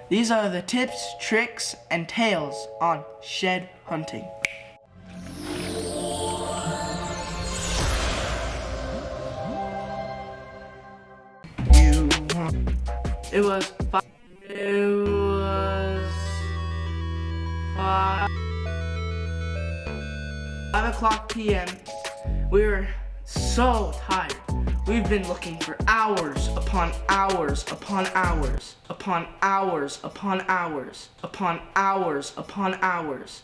These are the tips, tricks, and tales on shed hunting. It was 5 o'clock p.m. We were so tired. We've been looking for hours upon hours upon hours upon hours upon hours upon hours upon hours.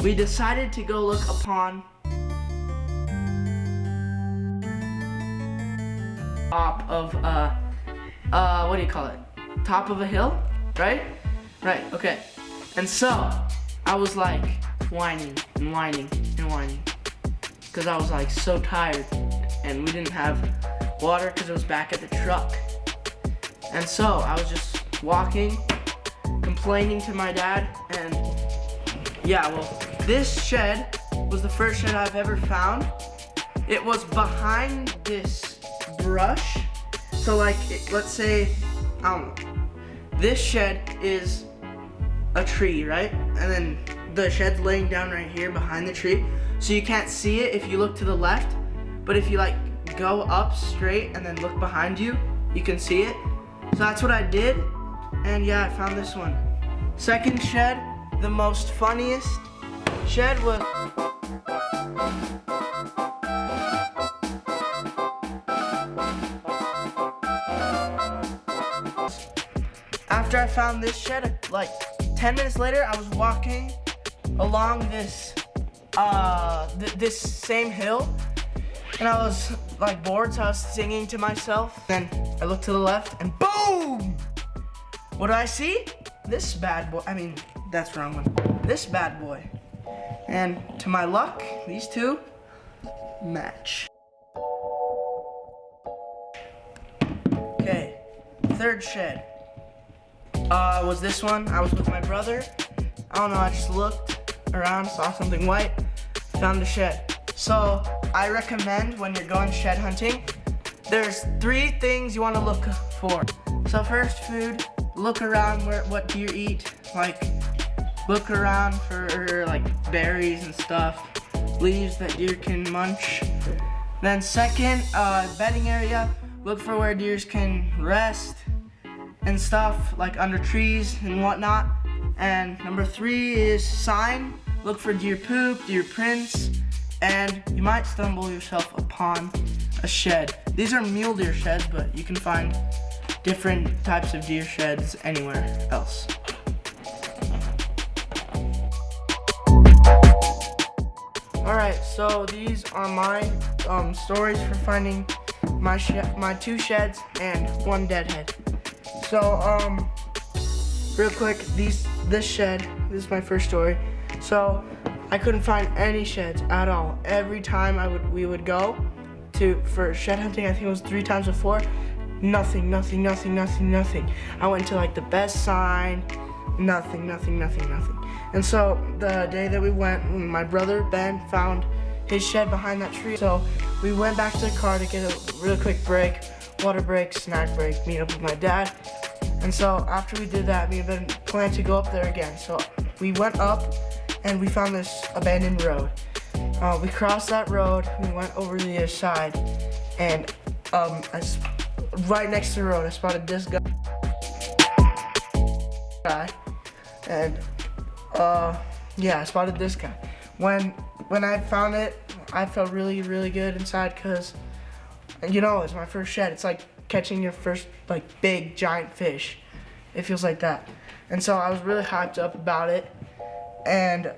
We decided to go look upon top of what do you call it? Top of a hill, right? Right, okay. And so I was like whining and whining and whining because I was like so tired and we didn't have water because it was back at the truck. And so I was just walking, complaining to my dad, and yeah, well, this shed was the first shed I've ever found. It was behind this brush. So like, let's say, I don't know, this shed is a tree, right? And then the shed's laying down right here behind the tree. So you can't see it if you look to the left, but if you like go up straight and then look behind you, you can see it. So that's what I did, and yeah, I found this one. Second shed, the most funniest shed was after I found this shed, like 10 minutes later, I was walking along this this same hill, and I was like bored, so I was singing to myself. Then I looked to the left, and boom! What do I see? This bad boy. I mean, that's the wrong one. This bad boy. And to my luck, these two match. Okay, third shed. Was this one. I was with my brother. I don't know, I just looked around, saw something white, found a shed. So I recommend when you're going shed hunting, there's 3 things you want to look for. So first, food. Look around what deer eat. Like, look around for like berries and stuff, leaves that deer can munch. Then second, bedding area. Look for where deer can rest and stuff, like under trees and whatnot. And number 3 is sign. Look for deer poop, deer prints, and you might stumble yourself upon a shed. These are mule deer sheds, but you can find different types of deer sheds anywhere else. Alright, so these are my stories for finding my 2 sheds and 1 deadhead. So real quick, this shed, this is my first story. So I couldn't find any sheds at all. Every time we would go for shed hunting, I think it was 3 times before, nothing. I went to like the best sign, nothing. And so the day that we went, my brother Ben found his shed behind that tree. So we went back to the car to get a real quick break, water break, snack break, meet up with my dad. And so after we did that, me and Ben planned to go up there again. So we went up and we found this abandoned road. We crossed that road, we went over to the other side, and right next to the road, I spotted this guy. And yeah, I spotted this guy. When I found it, I felt really good inside because, you know, it's my first shed. It's like catching your first like big giant fish. It feels like that. And so I was really hyped up about it. And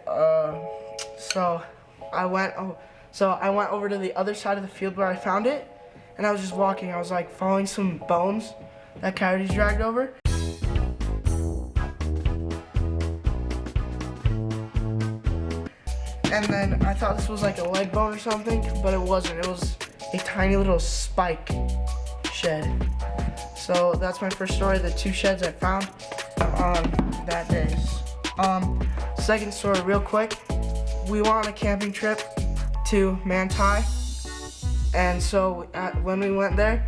so I went over to the other side of the field where I found it, and I was just walking. I was like following some bones that coyotes dragged over. And then I thought this was like a leg bone or something, but it wasn't. It was a tiny little spike shed. So that's my first story, the 2 sheds I found on that day. Second story, real quick. We went on a camping trip to Manti, and so when we went there,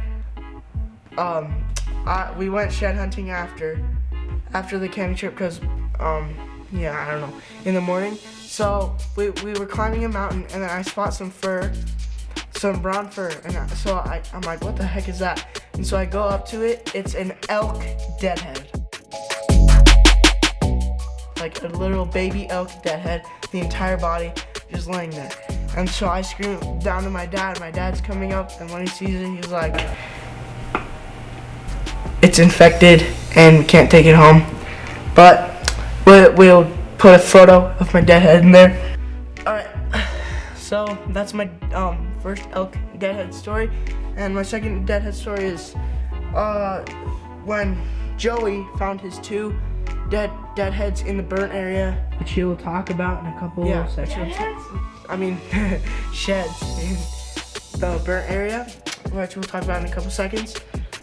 we went shed hunting after, after the camping trip because, yeah, I don't know, in the morning. So we were climbing a mountain, and then I spot some fur, some brown fur, and I'm like, what the heck is that? And so I go up to it. It's an elk deadhead, like a little baby elk deadhead, the entire body just laying there. And so I scream down to my dad. My dad's coming up, and when he sees it, he's like, it's infected and we can't take it home, but we'll put a photo of my deadhead in there. Alright, so that's my first elk deadhead story. And my second deadhead story is when Joey found his 2 deadheads in the burnt area, which he will talk about in a couple of sections. Sheds in the burnt area, which we'll talk about in a couple seconds.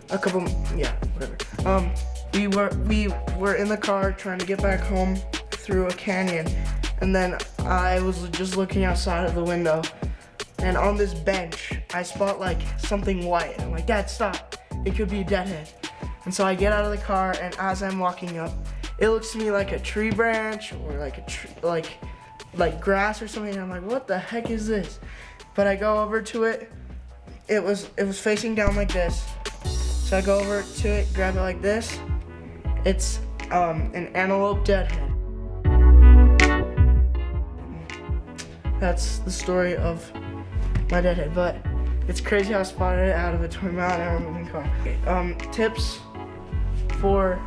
Whatever. We were in the car trying to get back home through a canyon, and then I was just looking outside of the window, and on this bench I spot like something white. I'm like, Dad, stop! It could be a deadhead. And so I get out of the car, and as I'm walking up, it looks to me like a tree branch or like a like grass or something. And I'm like, what the heck is this? But I go over to it. It was facing down like this. So I go over to it, grab it like this. It's an antelope deadhead. That's the story of my deadhead, but it's crazy how I spotted it out of a toy mountain and a moving car. Okay, tips for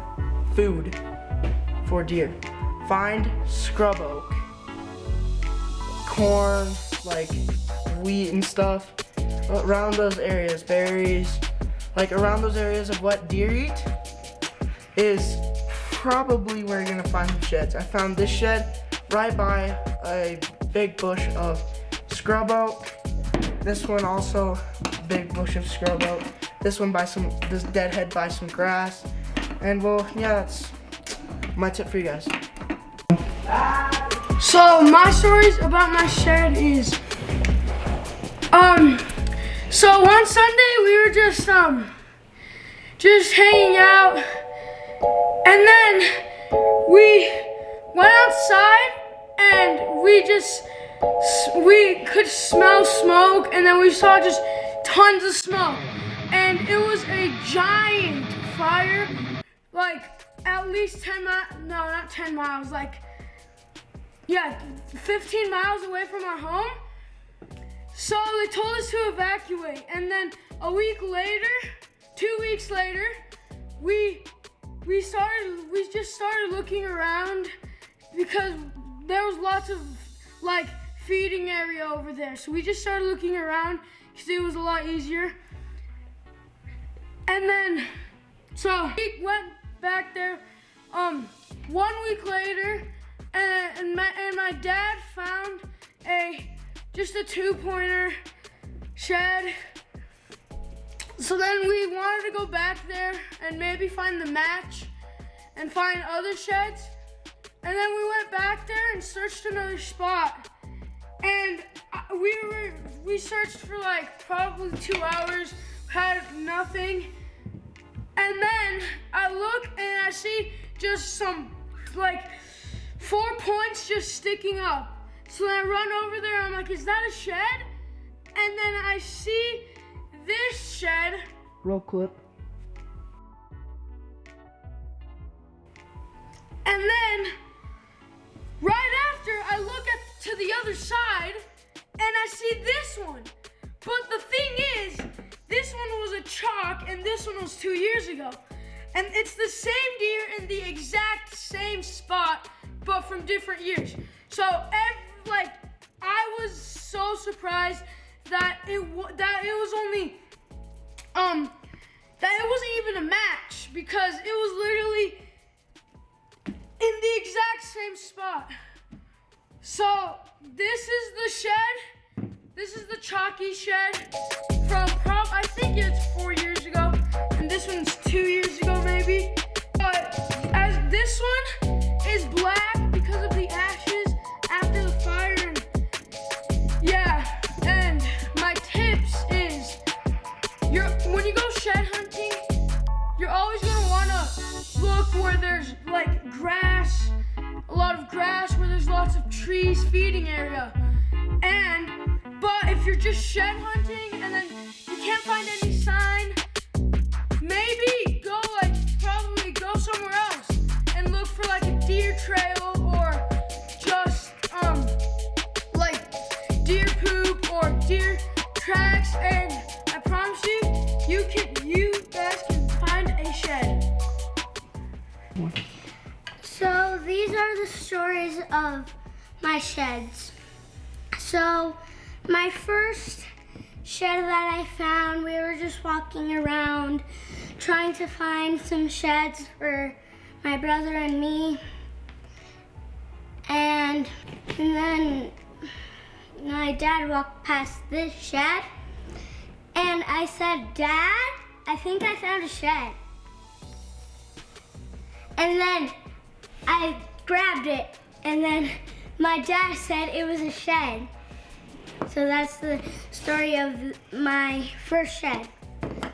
food for deer. Find scrub oak, corn, like wheat and stuff, around those areas, berries, like around those areas of what deer eat is probably where you're gonna find some sheds. I found this shed right by a big bush of scrub oak. This one also, big bush of scrub oak. This deadhead by some grass. And well, yeah, that's my tip for you guys. So my stories about my shed is, so one Sunday we were just hanging out, and then we went outside and we could smell smoke, and then we saw just tons of smoke, and it was a giant fire, like at least 10 miles, no, not 10 miles, like, yeah, 15 miles away from our home. So they told us to evacuate, and then a week later, 2 weeks later, we just started looking around because there was lots of like feeding area over there. So we just started looking around because it was a lot easier. And then, so we went back there 1 week later, and my dad found just a 2-pointer shed. So then we wanted to go back there and maybe find the match and find other sheds. And then we went back there and searched another spot. And we searched for like probably 2 hours, had nothing. And then I look and I see just some like 4 points just sticking up. So then I run over there, I'm like, is that a shed? And then I see this shed. Roll clip. And then right after I look to the other side and I see this one. But the thing is, this one was a chalk and this one was 2 years ago. And it's the same deer in the exact same spot, but from different years. So I was so surprised that it wasn't even a match, because it was literally in the exact same spot. So this is the shed. This is the chalky shed from I think it's 4 years ago, and this one's 2 years ago maybe. But as this one is black because of the ashes after the fire, and yeah. And my tips is, when you go shed hunting, you're always gonna wanna look where there there's like grass, a lot of grass where there's lots of trees, feeding area. But if you're just shed hunting and then you can't find any sign, maybe probably go somewhere else and look for like a deer trail or just like deer poop or deer tracks, and I promise you guys can find a shed. So these are the stories of my sheds. So my first shed that I found, we were just walking around trying to find some sheds for my brother and me. And then my dad walked past this shed and I said, "Dad, I think I found a shed." And then I grabbed it and then my dad said it was a shed. So that's the story of my first shed.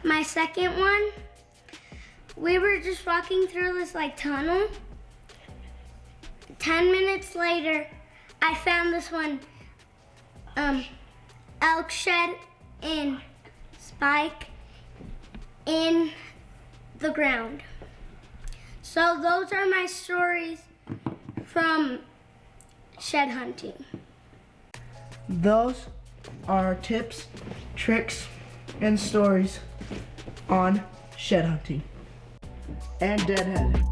My second one, we were just walking through this like tunnel. 10 minutes later, I found this one elk shed in spike in the ground. So those are my stories from shed hunting. Those are tips, tricks, and stories on shed hunting and deadhead.